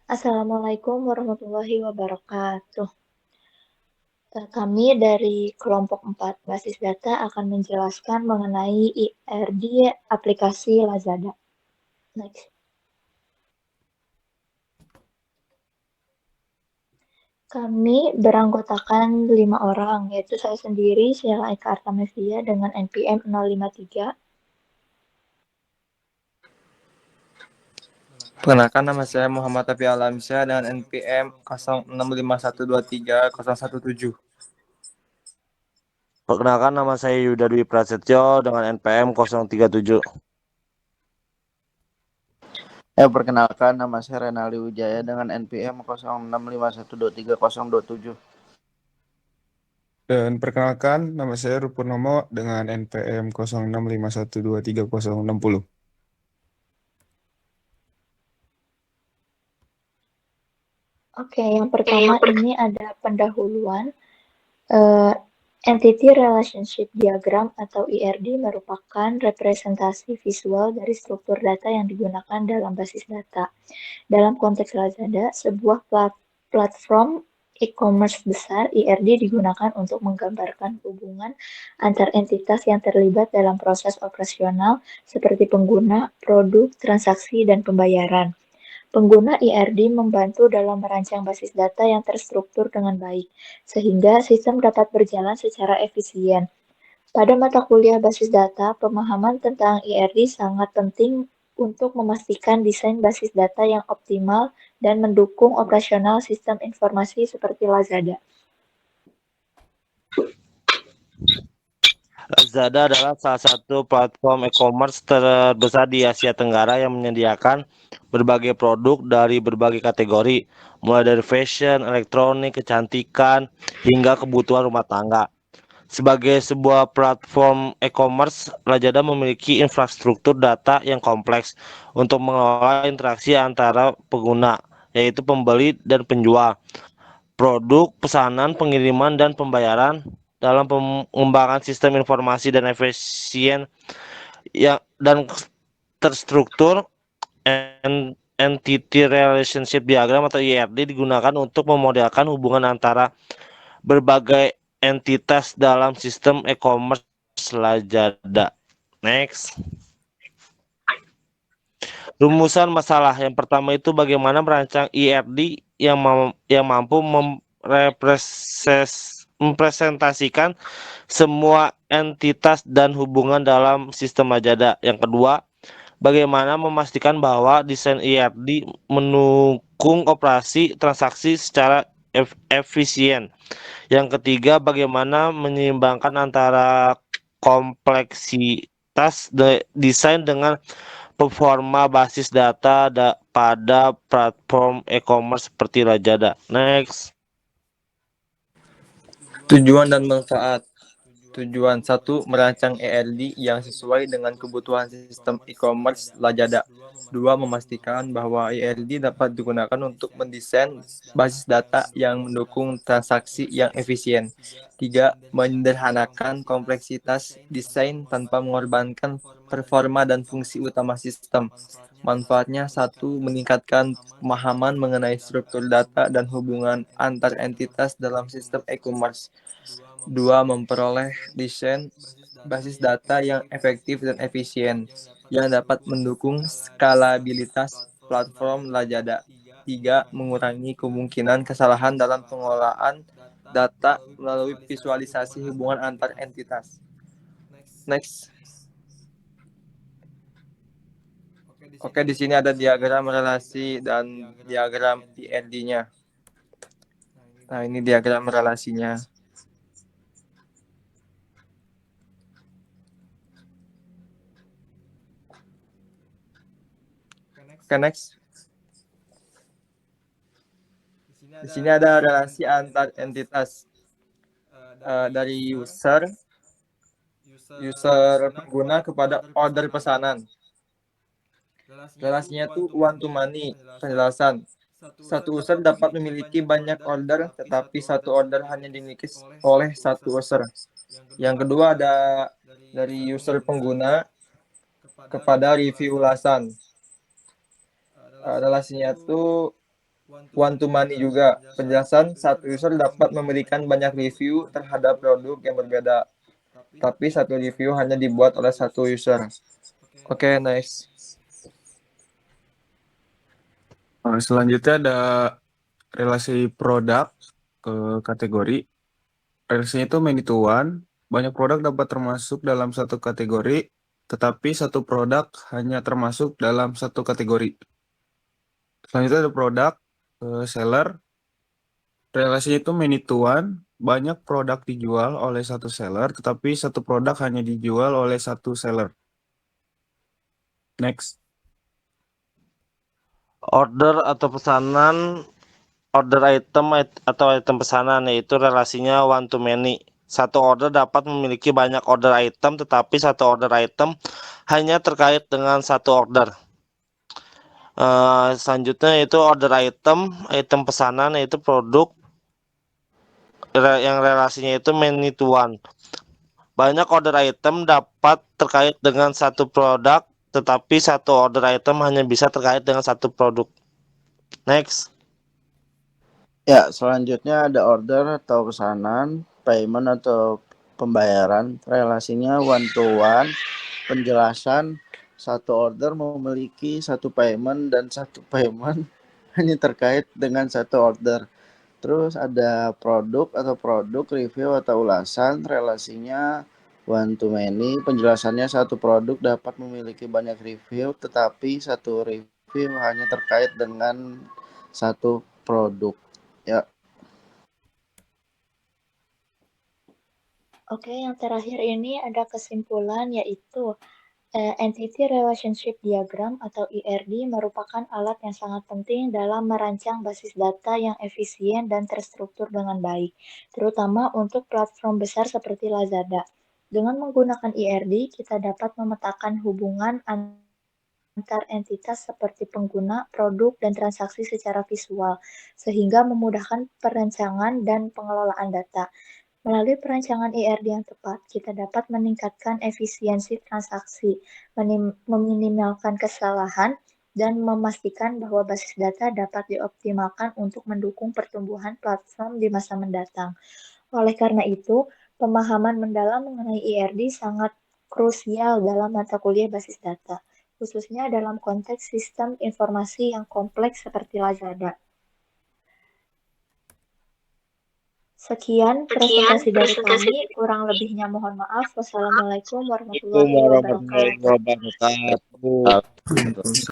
Assalamualaikum warahmatullahi wabarakatuh. Kami dari kelompok 4 basis data akan menjelaskan mengenai IRD aplikasi Lazada. Next. Kami beranggotakan 5 orang, yaitu saya sendiri, Sheila Eka Artamevia dengan NPM 053. Perkenalkan, nama saya Muhammad Tafi Alamsyah dengan NPM 0651230117. Perkenalkan, nama saya Yuda Dwi Prasetyo dengan NPM 037. Perkenalkan, nama saya Renaldi Wijaya dengan NPM 0651230027. Dan perkenalkan, nama saya Rupurnomo dengan NPM 0651230060. Oke, yang pertama ini ada pendahuluan. Entity Relationship Diagram atau IRD merupakan representasi visual dari struktur data yang digunakan dalam basis data. Dalam konteks Lazada, sebuah platform e-commerce besar, IRD digunakan untuk menggambarkan hubungan antar entitas yang terlibat dalam proses operasional seperti pengguna, produk, transaksi, dan pembayaran. Pengguna IRD membantu dalam merancang basis data yang terstruktur dengan baik, sehingga sistem dapat berjalan secara efisien. Pada mata kuliah basis data, pemahaman tentang IRD sangat penting untuk memastikan desain basis data yang optimal dan mendukung operasional sistem informasi seperti Lazada. Lazada adalah salah satu platform e-commerce terbesar di Asia Tenggara yang menyediakan berbagai produk dari berbagai kategori, mulai dari fashion, elektronik, kecantikan, hingga kebutuhan rumah tangga. Sebagai sebuah platform e-commerce, Lazada memiliki infrastruktur data yang kompleks untuk mengelola interaksi antara pengguna, yaitu pembeli dan penjual, produk, pesanan, pengiriman, dan pembayaran. Dalam pengembangan sistem informasi dan efisien dan terstruktur, Entity Relationship Diagram atau IRD digunakan untuk memodelkan hubungan antara berbagai entitas dalam sistem e-commerce Lazada. Next. Rumusan masalah yang pertama itu bagaimana merancang IRD yang mampu mempresentasikan semua entitas dan hubungan dalam sistem Lazada. Yang kedua, bagaimana memastikan bahwa desain IRD mendukung operasi transaksi secara efisien. Yang ketiga, bagaimana menyeimbangkan antara kompleksitas desain dengan performa basis data pada platform e-commerce seperti Lazada. Next. Tujuan dan manfaat. Tujuan 1. Merancang IRD yang sesuai dengan kebutuhan sistem e-commerce Lazada. 2. Memastikan bahwa IRD dapat digunakan untuk mendesain basis data yang mendukung transaksi yang efisien. 3. Menyederhanakan kompleksitas desain tanpa mengorbankan performa dan fungsi utama sistem. Manfaatnya 1. Meningkatkan pemahaman mengenai struktur data dan hubungan antar entitas dalam sistem e-commerce. 2. Memperoleh desain basis data yang efektif dan efisien yang dapat mendukung skalabilitas platform Lazada. 3. Mengurangi kemungkinan kesalahan dalam pengelolaan data melalui visualisasi hubungan antar entitas. Next. Oke, di sini ada diagram relasi dan diagram IRD-nya. Nah, ini diagram relasinya. Oke, next. Di sini ada relasi antar entitas dari user pengguna kepada order pesanan. Relasinya itu one to money. Penjelasan. Satu user dapat memiliki banyak order, tetapi satu order hanya dimiliki oleh satu user. Yang kedua ada dari user pengguna kepada review ulasan. Relasinya itu one to many juga. Penjelasan, satu user dapat memberikan banyak review terhadap produk yang berbeda, tapi satu review hanya dibuat oleh satu user. Oke, nice. Selanjutnya ada relasi produk ke kategori. Relasinya itu many to one. Banyak produk dapat termasuk dalam satu kategori, tetapi satu produk hanya termasuk dalam satu kategori. Selanjutnya ada produk seller. Relasinya itu many to one. Banyak produk dijual oleh satu seller, tetapi satu produk hanya dijual oleh satu seller. Next. Order atau pesanan, order item atau item pesanan, yaitu relasinya one to many. Satu order dapat memiliki banyak order item, tetapi satu order item hanya terkait dengan satu order. Selanjutnya yaitu order item pesanan, yaitu produk yang relasinya itu many to one. Banyak order item dapat terkait dengan satu produk, tetapi satu order item hanya bisa terkait dengan satu produk. Next. Ya, selanjutnya ada order atau pesanan, payment atau pembayaran, relasinya one to one. Penjelasan, satu order memiliki satu payment dan satu payment hanya terkait dengan satu order. Terus ada produk atau produk, review atau ulasan, relasinya one to many. Penjelasannya, satu produk dapat memiliki banyak review, tetapi satu review hanya terkait dengan satu produk. Ya. Oke, yang terakhir ini ada kesimpulan yaitu Entity Relationship Diagram atau ERD merupakan alat yang sangat penting dalam merancang basis data yang efisien dan terstruktur dengan baik, terutama untuk platform besar seperti Lazada. Dengan menggunakan ERD, kita dapat memetakan hubungan antar entitas seperti pengguna, produk, dan transaksi secara visual, sehingga memudahkan perencangan dan pengelolaan data. Melalui perancangan ERD yang tepat, kita dapat meningkatkan efisiensi transaksi, meminimalkan kesalahan, dan memastikan bahwa basis data dapat dioptimalkan untuk mendukung pertumbuhan platform di masa mendatang. Oleh karena itu, pemahaman mendalam mengenai ERD sangat krusial dalam mata kuliah basis data, khususnya dalam konteks sistem informasi yang kompleks seperti Lazada. Sekian presentasi dari kami, kurang lebihnya mohon maaf. Wassalamualaikum warahmatullahi wabarakatuh. Waalaikumsalam warahmatullahi wabarakatuh.